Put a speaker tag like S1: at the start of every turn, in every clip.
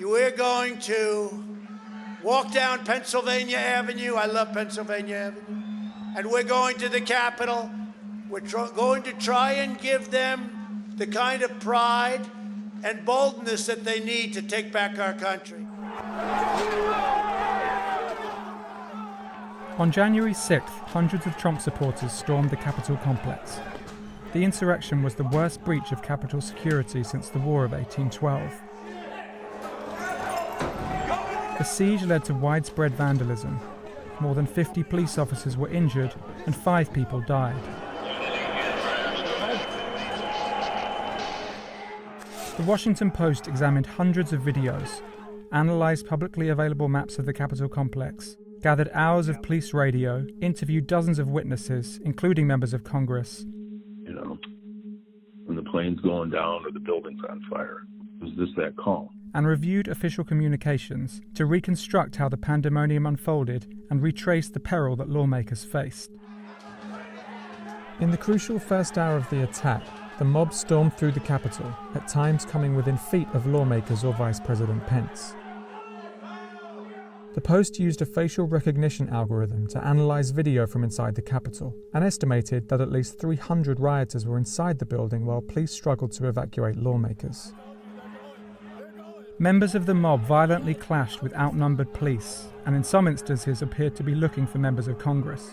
S1: We're going to walk down Pennsylvania Avenue. I love Pennsylvania Avenue. And we're going to the Capitol. We're going to try and give them the kind of pride and boldness that they need to take back our country.
S2: On January 6th, hundreds of Trump supporters stormed the Capitol complex. The insurrection was the worst breach of Capitol security since the War of 1812. The siege led to widespread vandalism. More than 50 police officers were injured and 5 people died. The Washington Post examined hundreds of videos, analysed publicly available maps of the Capitol complex, gathered hours of police radio, interviewed dozens of witnesses, including members of Congress.
S3: You know, when the plane's going down or the building's on fire, was this that calm?
S2: And reviewed official communications to reconstruct how the pandemonium unfolded and retrace the peril that lawmakers faced. In the crucial first hour of the attack, the mob stormed through the Capitol, at times coming within feet of lawmakers or Vice President Pence. The Post used a facial recognition algorithm to analyse video from inside the Capitol and estimated that at least 300 rioters were inside the building while police struggled to evacuate lawmakers. Members of the mob violently clashed with outnumbered police and in some instances appeared to be looking for members of Congress.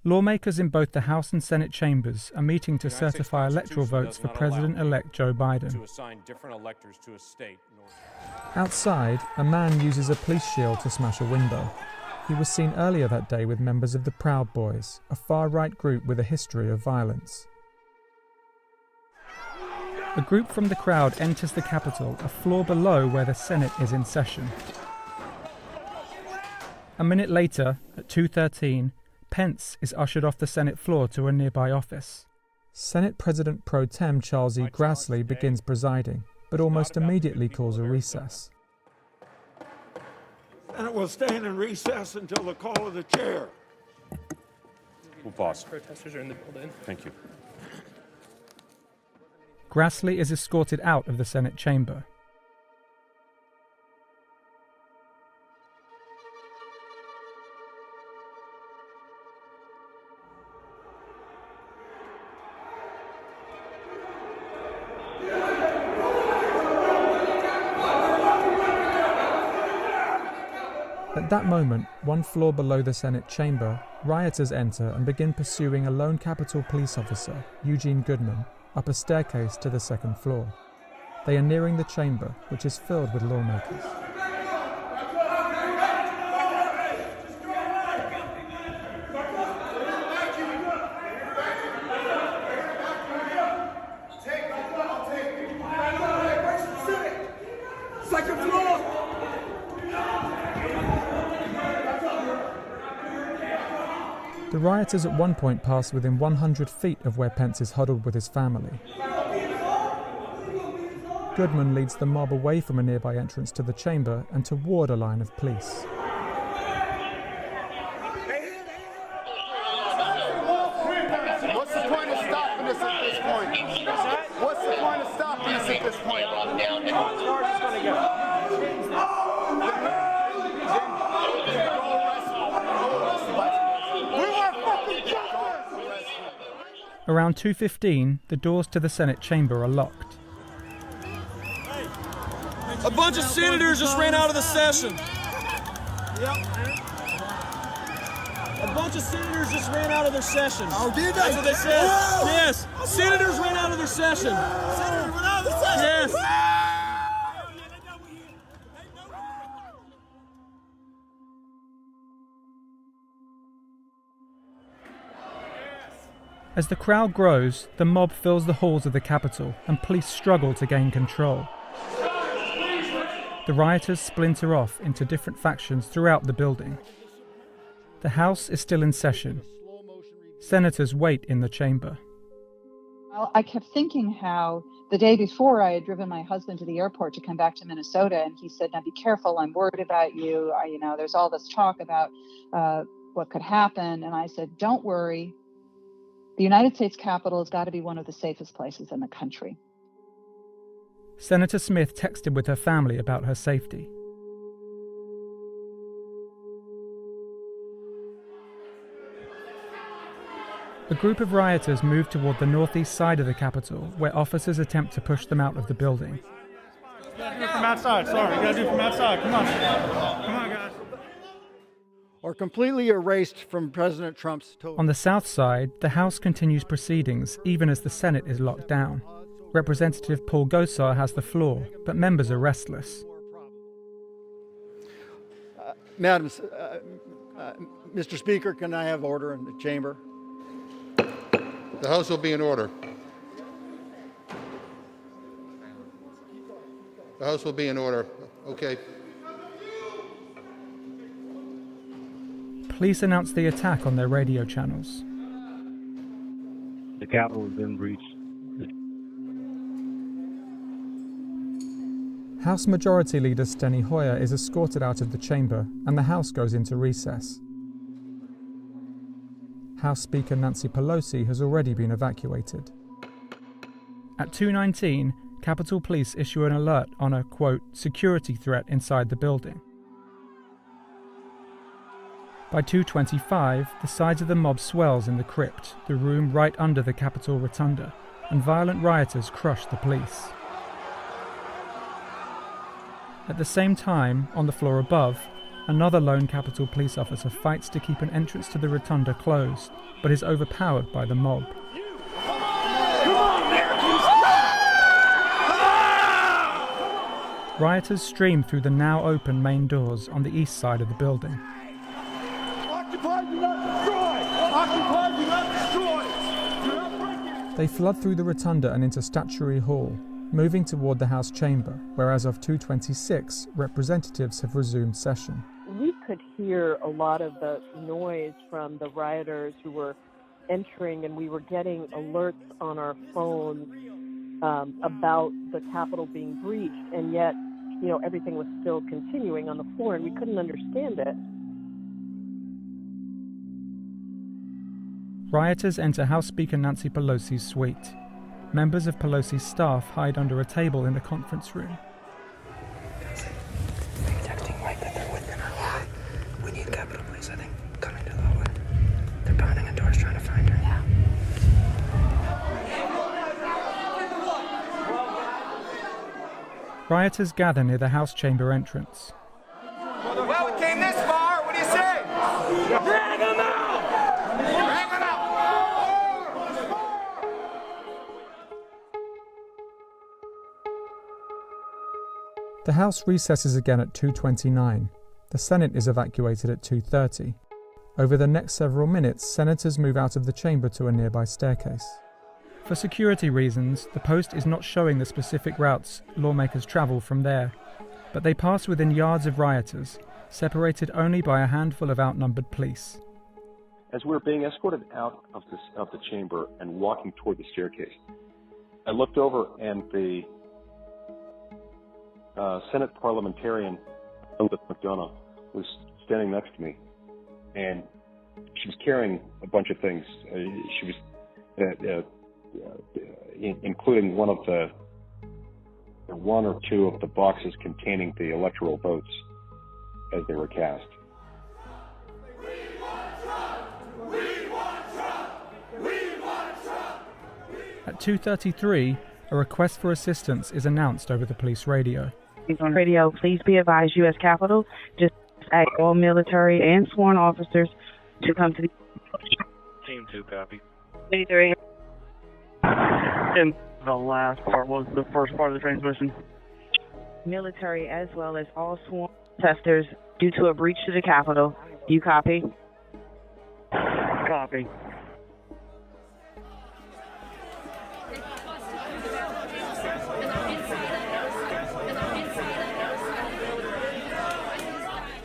S2: Lawmakers in both the House and Senate chambers are meeting to certify electoral votes for President-elect Joe Biden. Outside, a man uses a police shield to smash a window. He was seen earlier that day with members of the Proud Boys, a far-right group with a history of violence. A group from the crowd enters the Capitol, a floor below where the Senate is in session. A minute later, at 2:13, Pence is ushered off the Senate floor to a nearby office. Senate President Pro Tem Charles E. Grassley begins presiding, but almost immediately calls a recess.
S4: And it will stand in recess until the call of the chair.
S5: We'll pause.
S6: Protesters are in the building.
S5: Thank you.
S2: Grassley is escorted out of the Senate chamber. At that moment, one floor below the Senate chamber, rioters enter and begin pursuing a lone Capitol police officer, Eugene Goodman, up a staircase to the second floor. They are nearing the chamber, which is filled with lawmakers.
S4: Second floor!
S2: The rioters at one point pass within 100 feet of where Pence is huddled with his family. Goodman leads the mob away from a nearby entrance to the chamber and toward a line of police.
S7: What's the point of stopping us at this point? What's the point of stopping us at this point?
S2: Around 2:15, the doors to the Senate chamber are locked.
S6: A bunch of senators just ran out of the session. Yep. A bunch of senators just ran out of their session.
S7: Oh, did they?
S6: That's what they said.
S7: Whoa!
S6: Yes. Senators ran out of their session.
S7: Senators ran out of the session?
S6: Yes.
S2: As the crowd grows, the mob fills the halls of the Capitol and police struggle to gain control. The rioters splinter off into different factions throughout the building. The House is still in session. Senators wait in the chamber.
S8: Well, I kept thinking how the day before I had driven my husband to the airport to come back to Minnesota, and he said, "Now be careful. I'm worried about you. There's all this talk about what could happen." And I said, "Don't worry. The United States Capitol has got to be one of the safest places in the country."
S2: Senator Smith texted with her family about her safety. A group of rioters move toward the northeast side of the Capitol, where officers attempt to push them out of the building.
S9: You gotta do it from outside. Sorry, you gotta do it from outside. Come on. Come on, guys.
S10: Or completely erased from President Trump's total.
S2: On the south side, the House continues proceedings, even as the Senate is locked down. Representative Paul Gosar has the floor, but members are restless.
S10: Mr. Speaker, can I have order in the chamber?
S11: The House will be in order. The House will be in order. Okay.
S2: Police announced the attack on their radio channels.
S3: The Capitol has been breached.
S2: House Majority Leader Steny Hoyer is escorted out of the chamber, and the House goes into recess. House Speaker Nancy Pelosi has already been evacuated. At 2:19, Capitol Police issue an alert on a, quote, security threat inside the building. By 2:25, the size of the mob swells in the crypt, the room right under the Capitol rotunda, and violent rioters crush the police. At the same time, on the floor above, another lone Capitol Police officer fights to keep an entrance to the rotunda closed, but is overpowered by the mob. Rioters stream through the now open main doors on the east side of the building.
S4: Occupy, do not destroy! Occupy, do not destroy! Do not break it!
S2: They flood through the rotunda and into Statuary Hall, moving toward the House chamber, where as of 2:26, representatives have resumed session.
S12: We could hear a lot of the noise from the rioters who were entering, and we were getting alerts on our phones about the Capitol being breached, and yet, everything was still continuing on the floor, and we couldn't understand it.
S2: Rioters enter House Speaker Nancy Pelosi's suite. Members of Pelosi's staff hide under a table in the conference room.
S13: Texting Mike that they're within our hallway. We need Capitol Police, I think, coming to the hallway. They're pounding on doors trying to find her. Yeah.
S2: Rioters gather near the House chamber entrance.
S6: Well, we came this far. What do you say? Drag them out! Drag them out!
S2: The House recesses again at 2:29. The Senate is evacuated at 2:30. Over the next several minutes, senators move out of the chamber to a nearby staircase. For security reasons, the post is not showing the specific routes lawmakers travel from there, but they pass within yards of rioters, separated only by a handful of outnumbered police.
S5: As we were being escorted out of the chamber and walking toward the staircase, I looked over and the Senate parliamentarian, Elizabeth McDonough, was standing next to me, and she was carrying a bunch of things. She was including one or two of the boxes containing the electoral votes as they were cast.
S2: At 2:33, a request for assistance is announced over the police radio.
S14: On radio, please be advised, U.S. Capitol just asked all military and sworn officers to come to the...
S15: Team 2, copy.
S14: 23.
S15: And the last part was the first part of the transmission.
S14: Military as well as all sworn protesters due to a breach to the Capitol. Do you copy?
S15: Copy.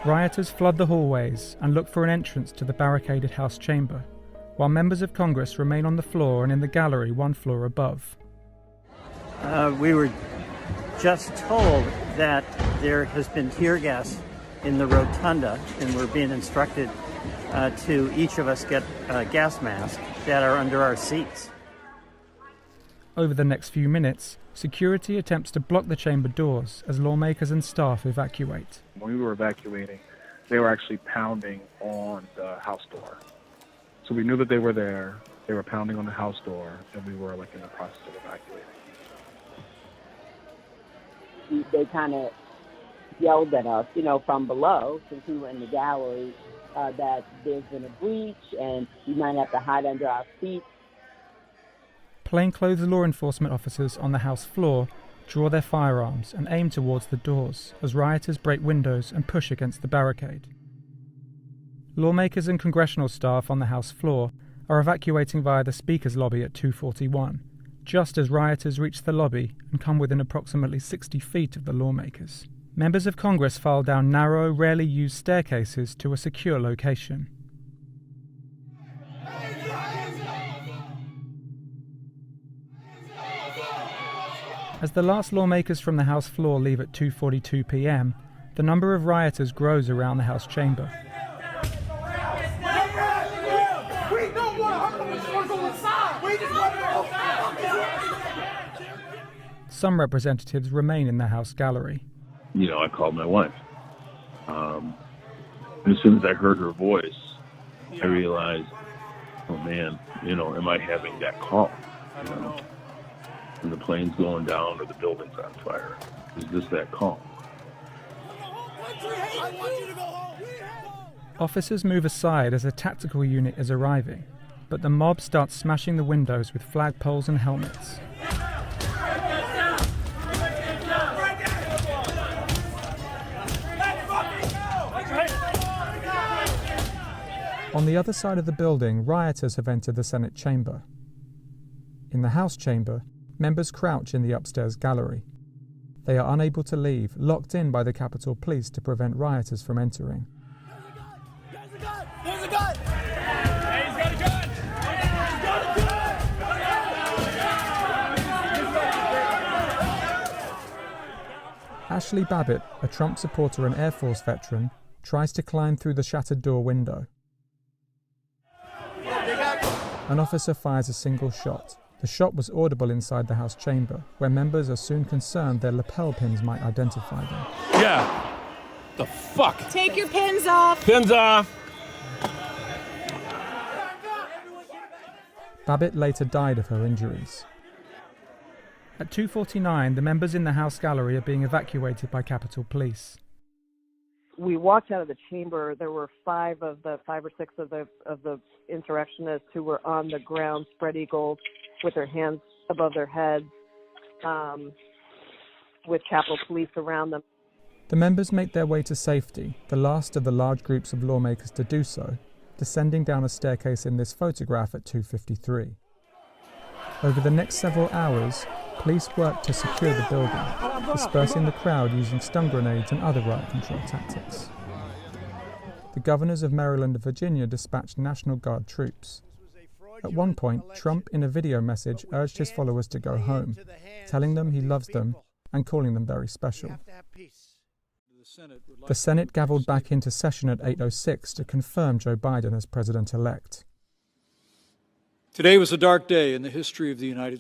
S2: Rioters flood the hallways and look for an entrance to the barricaded House chamber, while members of Congress remain on the floor and in the gallery one floor above.
S16: We were just told that there has been tear gas in the rotunda, and we're being instructed to each of us get gas masks that are under our seats.
S2: Over the next few minutes, security attempts to block the chamber doors as lawmakers and staff evacuate.
S17: When we were evacuating, they were actually pounding on the House door. So we knew that they were there, they were pounding on the House door, and we were in the process of evacuating.
S18: They kind of yelled at us, from below, since we were in the gallery, that there's been a breach and we might have to hide under our feet.
S2: Plainclothes law enforcement officers on the House floor draw their firearms and aim towards the doors as rioters break windows and push against the barricade. Lawmakers and congressional staff on the House floor are evacuating via the Speaker's lobby at 2:41, just as rioters reach the lobby and come within approximately 60 feet of the lawmakers. Members of Congress file down narrow, rarely used staircases to a secure location. As the last lawmakers from the House floor leave at 2:42 p.m, the number of rioters grows around the House chamber. Some representatives remain in the House gallery.
S3: I called my wife. And as soon as I heard her voice, I realized, oh man, am I having that call? When the plane's going down or the building's on fire. Is this that call?
S2: Officers move aside as a tactical unit is arriving, but the mob starts smashing the windows with flagpoles and helmets. On the other side of the building, rioters have entered the Senate chamber. In the House chamber, members crouch in the upstairs gallery. They are unable to leave, locked in by the Capitol Police to prevent rioters from entering.
S4: There's a gun! Hey, he's got a gun! He's got a gun!
S2: Ashley Babbitt, a Trump supporter and Air Force veteran, tries to climb through the shattered door window. An officer fires a single shot. The shot was audible inside the House chamber, where members are soon concerned their lapel pins might identify them.
S4: Yeah! The fuck?
S19: Take your pins off!
S4: Pins off!
S2: Babbitt later died of her injuries. At 2:49, the members in the House gallery are being evacuated by Capitol Police.
S12: We walked out of the chamber. There were five or six of the insurrectionists who were on the ground, spread eagle, with their hands above their heads, with Capitol Police around them.
S2: The members make their way to safety, the last of the large groups of lawmakers to do so, descending down a staircase in this photograph at 2:53. Over the next several hours, police worked to secure the building, dispersing the crowd using stun grenades and other riot control tactics. The governors of Maryland and Virginia dispatched National Guard troops. At one point, Trump, in a video message, urged his followers to go home, telling them he loves them and calling them very special. The Senate gavelled back into session at 8:06 to confirm Joe Biden as president-elect.
S20: Today was a dark day in the history of the United States.